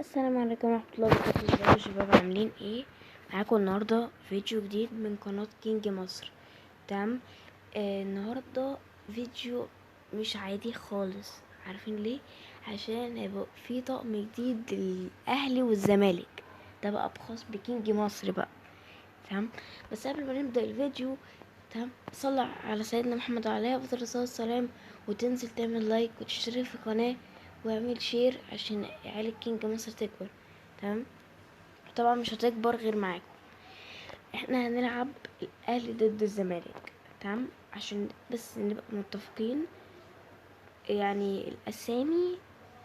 السلام عليكم ورحمة الله وبركاته. ازيكم يا شباب، عاملين ايه؟ معاكم النهاردة فيديو جديد من قناة كينج مصر. تمام. النهاردة فيديو مش عادي خالص. عارفين ليه؟ عشان هيبقى في طقم جديد للأهلي والزمالك، ده بقى بخاص بكينج مصر بقى. تمام. بس قبل ما نبدأ الفيديو، تمام، صلى على سيدنا محمد عليه افضل الصلاة والسلام، وتنزل تعمل لايك وتشترك في القناة واعمل شير عشان عيلة كينج مصر تكبر. تمام. طبعا مش هتكبر غير معاكم. احنا هنلعب الاهلي ضد الزمالك. تمام. عشان بس نبقى متفقين، يعني الاسامي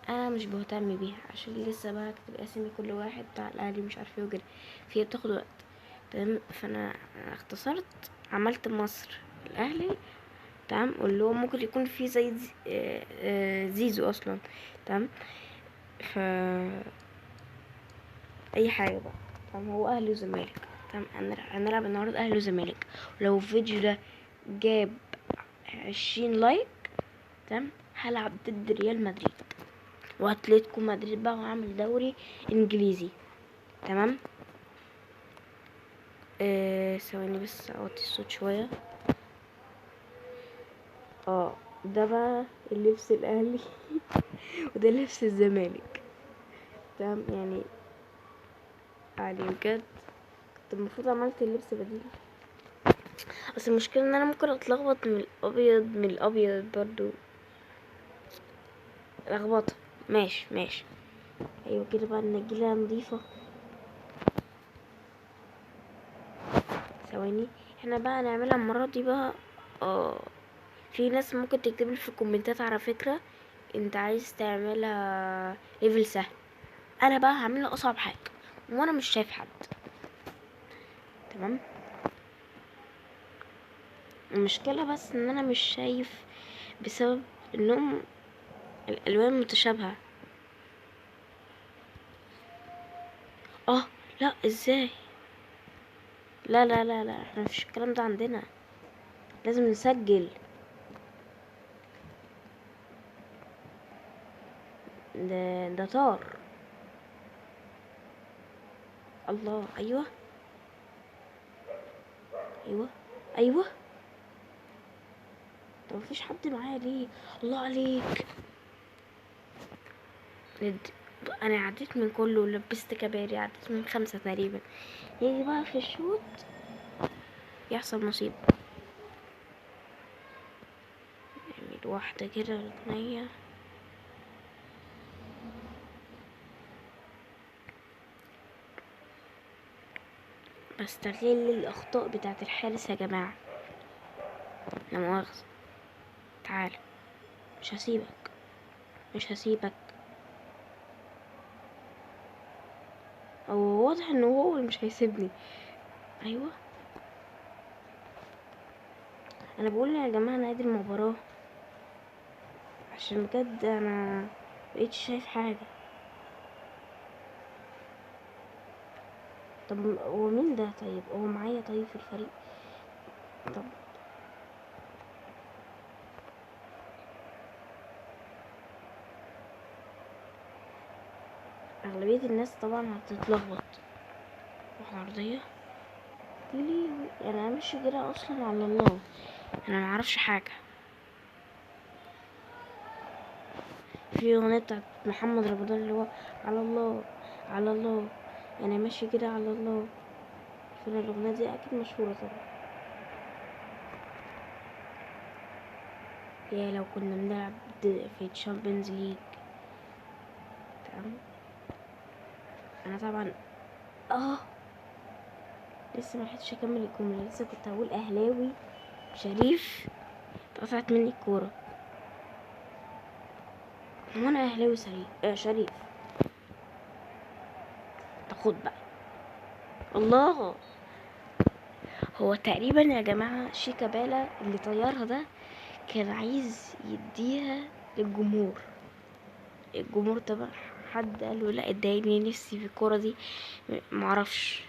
انا مش بهتم بيها، عشان لسه بقى اكتب اسامي كل واحد بتاع الاهلي مش عارفه وكده، فهي بتاخد وقت. تمام. فانا اختصرت، عملت مصر الاهلي. تمام. قول له ممكن يكون في زي زيزو اصلا. تمام. ف اي حاجه بقى. تمام. هو اهلي وزمالك. تمام. هنلعب النهارده اهلي وزمالك. ولو الفيديو ده جاب 20 لايك، تمام، هلعب ضد ريال مدريد واتلتيكو مدريد بقى، وهعمل دوري انجليزي. تمام. ثواني بس اوطي الصوت شويه. ده بقى اللبس الاهلي وده لبس الزمالك. تمام. يعني علي بجد كنت المفروض عملت اللبس بديل، بس المشكلة ان انا ممكن اتلخبط من الابيض برضو، لخبطة. ماشي. ايوه كده بقى، النجيلة نضيفة. ثواني، احنا بقى نعملها المرة دي بقى. في ناس ممكن تكتب لي في الكومنتات على فكرة، انت عايز تعملها ليفل سهل. انا بقى هعملها اصعب حاجة وانا مش شايف حد. تمام. المشكلة بس ان انا مش شايف بسبب انهم الالوان متشابهة. لا، ازاي؟ لا، احنا مفيش الكلام ده عندنا، لازم نسجل. ده طار. الله. ايوه. طب مفيش حد معايا ليه؟ الله عليك. ند- انا عديت من كله ولبست كباري، عديت من 5 تقريبا. يجي بقى في الشوط يحصل مصيبة. نعمل واحدة كده ركنية. بستغل الاخطاء بتاعت الحارس يا جماعة، لا مؤاخذة. تعال، مش هسيبك. هو واضح انه هو مش هيسيبني. ايوه. انا بقول يا جماعة نادي المباراة، عشان بجد انا مبقتش شايف حاجة. طب هو مين ده؟ طيب هو معايا طيب في الفريق؟ طب اغلبية الناس طبعا هتتلخبط. روح عرضية ليه؟ يعني انا ماشي كده اصلا على الله، انا معرفش حاجة. في اغنية بتاعت محمد رمضان اللي هو على الله، على الله، يعني ماشي كده على الله. فانا الاغنية دي اكيد مشهورة طبعا. يا لو كنا بنلعب في تشامبيونز ليج. تمام. انا طبعا اه لسه ملحقتش اكمل الجملة، لسه كنت هقول اهلاوي شريف، اتقطعت مني الكورة. وانا اهلاوي شريف. تاخد بقى. الله. هو تقريبا يا جماعة شيكابالا اللي طيرها ده كان عايز يديها للجمهور. الجمهور طبعا حد قال له لا اداني نفسي في الكورة دي، معرفش.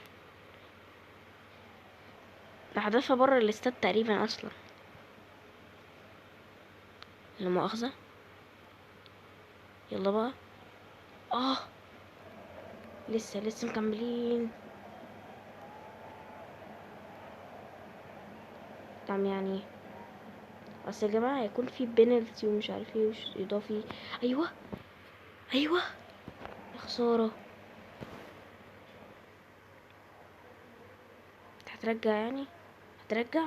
ده حدثها بره الاستاد تقريبا اصلا، لا مؤاخذة. يلا بقى. اه لسه مكملين. طب يعني اصل يا جماعه هيكون في بينالتي ومش عارف ايه وش اضافي. ايوه ايوه، يا خساره. هترجع يعني، هترجع.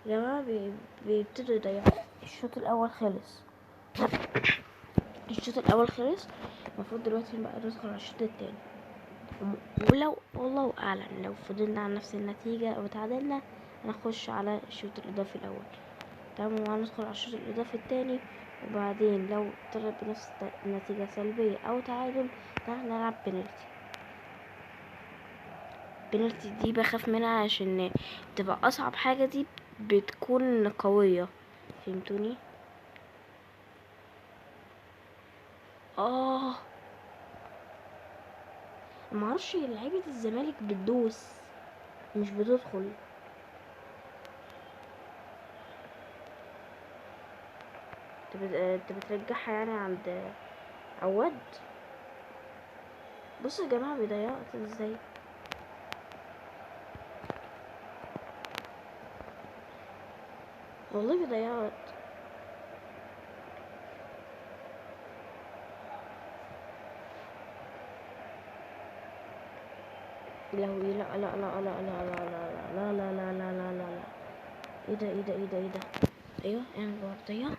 يا جماعه بيبتدوا يضيعوا. الشوط الاول خلص. الشوط الاول خلص. المفروض دلوقتي بقى ندخل على الشوط التاني. ولو والله اعلم لو فضلنا على نفس النتيجه او تعادلنا هنخش على الشوط الاضافي الاول. تمام، وهندخل على الشوط الاضافي التاني. وبعدين لو طلع بنفس النتيجه سلبيه او تعادل هنلعب بنالتي. بنالتي دي بخاف منها عشان تبقى اصعب حاجه. دي بتكون قويه، فهمتوني؟ اه، معرفش لعيبه الزمالك بتدوس مش بتدخل. انت بترجعها يعني عند عواد. بصوا يا جماعه بيضيعوا وقت ازاي. والله بيضيعوا وقت. لو لا لا لا لا لا لا لا لا لا لا لا لا لا لا. ايه ده ايه ده ايه ده ايه ده. ايوه اعمل بردية.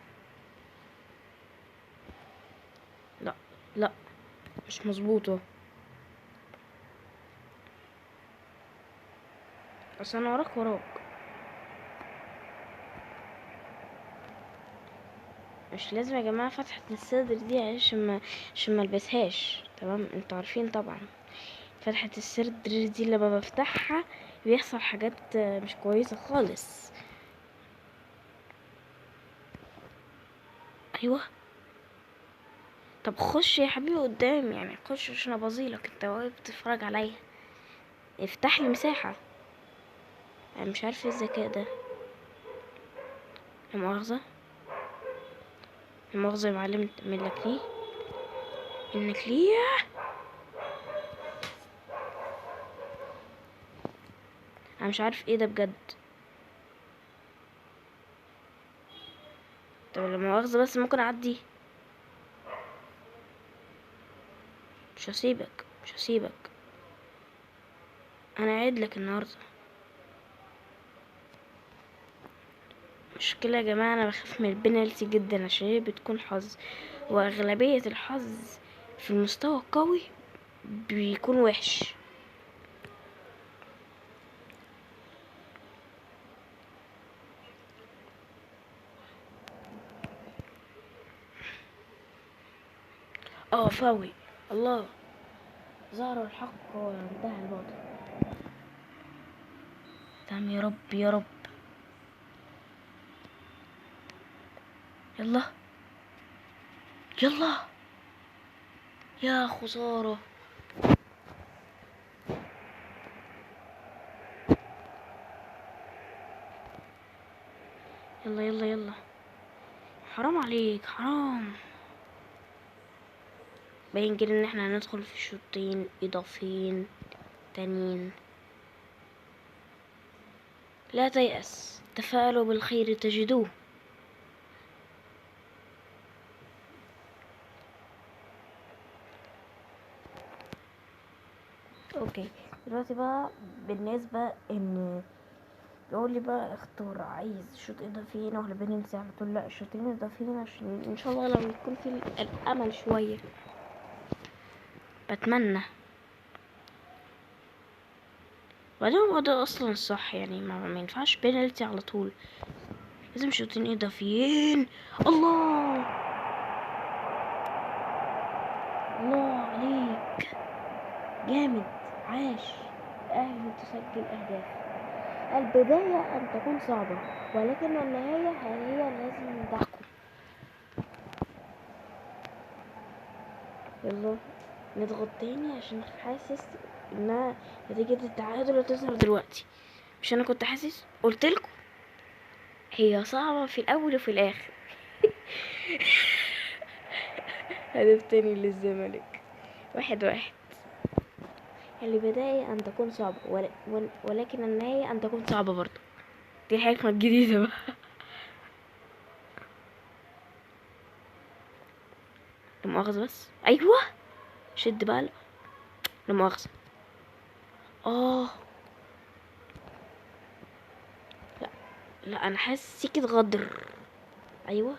لا لا، مش مظبوطه. اصل انا وراك. مش لازم يا جماعه فتحه الصدر دي عشان ما البسهاش. تمام، انتوا عارفين طبعا فتحه الصدر دي لما بفتحها بيحصل حاجات مش كويسه خالص. ايوه. طب خش يا حبيبي قدام، يعني خش عشان ابظيلك. انت واقف بتتفرج عليا، افتح لي مساحه. انا مش عارف ايه الذكاء ده. لا مؤاخذه، لا مؤاخذه يا معلم. منك ليه، منك ليه. انا مش عارف ايه ده بجد. طب لا مؤاخذه بس ممكن اعدي. مش هسيبك مش هسيبك. انا قاعد لك النهارده. مشكلة يا جماعة، انا بخاف من البنالتي جدا عشان هي بتكون حظ، واغلبية الحظ في المستوى القوي بيكون وحش. اه فاوي. الله، ظهر الحق وانتهى الباطل. تمام، يا رب يا رب. يلا يلا، يا خسارة. يلا يلا يلا، حرام عليك حرام. باين كده ان احنا هندخل في شوطين اضافيين تانيين. لا تيأس، تفاءلوا بالخير تجدوه. اوكي، دلوقتي بقى بالنسبة ان يقول لي بقى اختار عايز شوط اضافيين ولا بننسى على طول. لا، شوطين اضافيين عشان ان شاء الله لو يكون في الامل شوية. بتمنى. وبعدين هو ده اصلا الصح، يعني ما ينفعش بينالتي على طول، لازم شوطين اضافيين. الله، الله عليك، جامد، عاش. الاهلي تسجل اهداف. البداية ان تكون صعبة ولكن النهاية هي لازم تحكم. يلا نضغط تاني عشان حاسس انها نتيجة التعادل هتظهر دلوقتي. مش انا كنت حاسس قلتلكوا هي صعبة في الاول وفي الاخر. هدف تاني للزمالك. واحد واحد. البداية أن تكون صعبة ولكن النهاية أن تكون صعبة برضه. دي الحكمة الجديدة بقى. لا مؤاخذة بس. أيوة شد بقى. لا مؤاخذة. لا لا، أنا حاسس سكة غدر. أيوة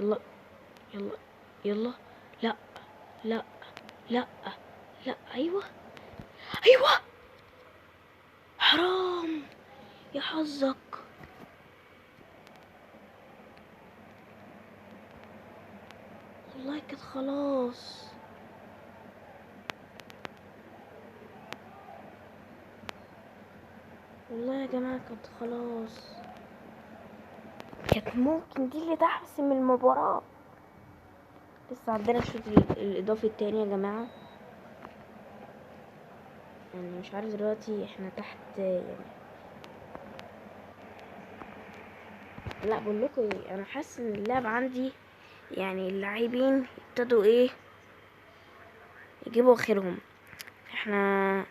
يلا يلا يلا. لا لا لا لا. أيوة أيوة. حرام يا حظك. والله كانت خلاص. والله يا جماعة كانت خلاص. كانت ممكن دي اللي تحسم المباراة. لسه عندنا الشوط الإضافي التاني يا جماعة. يعني مش عارف دلوقتي احنا تحت يعني. لا بقول لكم ايه، انا حاسس ان اللعب عندي يعني اللاعبين ابتدوا ايه يجيبوا اخرهم. احنا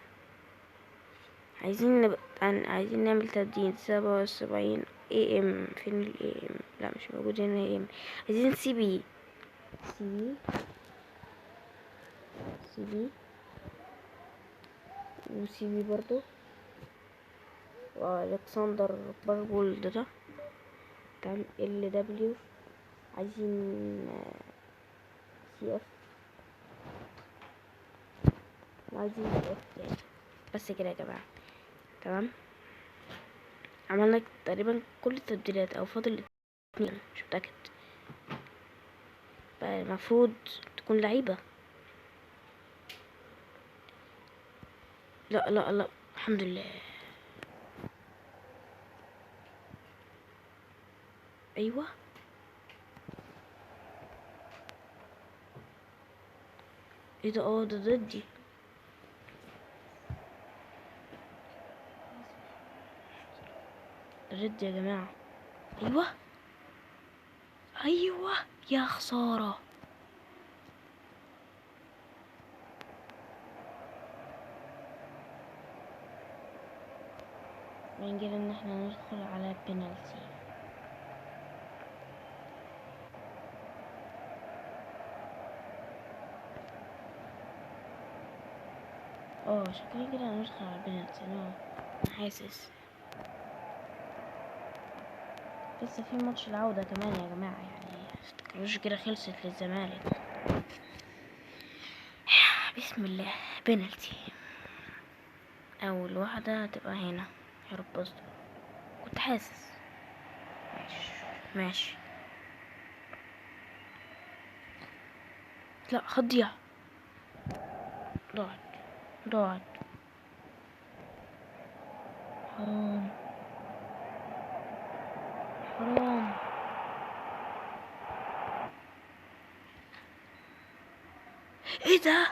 عايزين نعمل تبديل 77 اي ام. فين الاي ام؟ لا مش موجود هنا اي ام. عايزين سي بي سي بي وسي بي برضو. والكسندر بارجولد ده بتاع ال دبليو. عايزين سي اف وعايزين سي اف يعني. بس كده يا جماعة تمام. عملنا تقريبا كل التبديلات او فاضل اتنين مش متأكد. بقى المفروض تكون لعيبة. لا لا لا الحمد لله. ايوه ايه ده؟ ده ضدي. رد يا جماعة. ايوه ايوه يا خسارة. بنجي ان احنا ندخل على بينالتي. شكلي كده ندخل على بينالتي. انا حاسس لسه في ماتش العودة كمان يا جماعة. يعني متفتكروش كده خلصت للزمالك. بسم الله. بينالتي. اول واحدة هتبقى هنا. يا رب استر. كنت حاسس. ماشي ماشي. لا هتضيع. ضاعت ضاعت. حرام حرام. ايه ده؟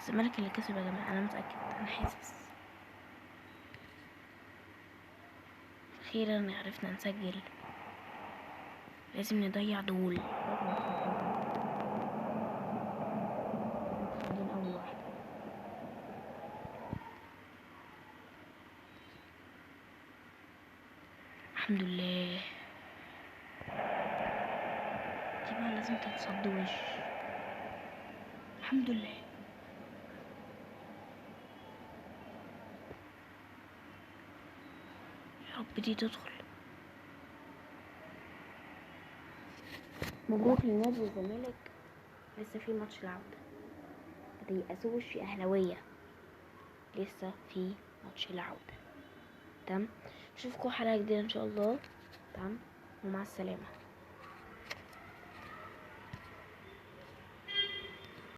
الزمالك اللي كسب يا جماعة. انا متأكد. انا حاسس. اخيرا عرفنا نسجل. لازم نضيع دول. خلينا اول واحدة. الحمد لله. دي بقى لازم تتصد وش. الحمد لله. يا رب دي تدخل. مبروك لنادي الزمالك. لسه في ماتش العودة. متيأسوش يا اهلاوية. لسه في ماتش العودة. تمام. اشوفكم حلقة جديدة ان شاء الله. تمام. ومع السلامة.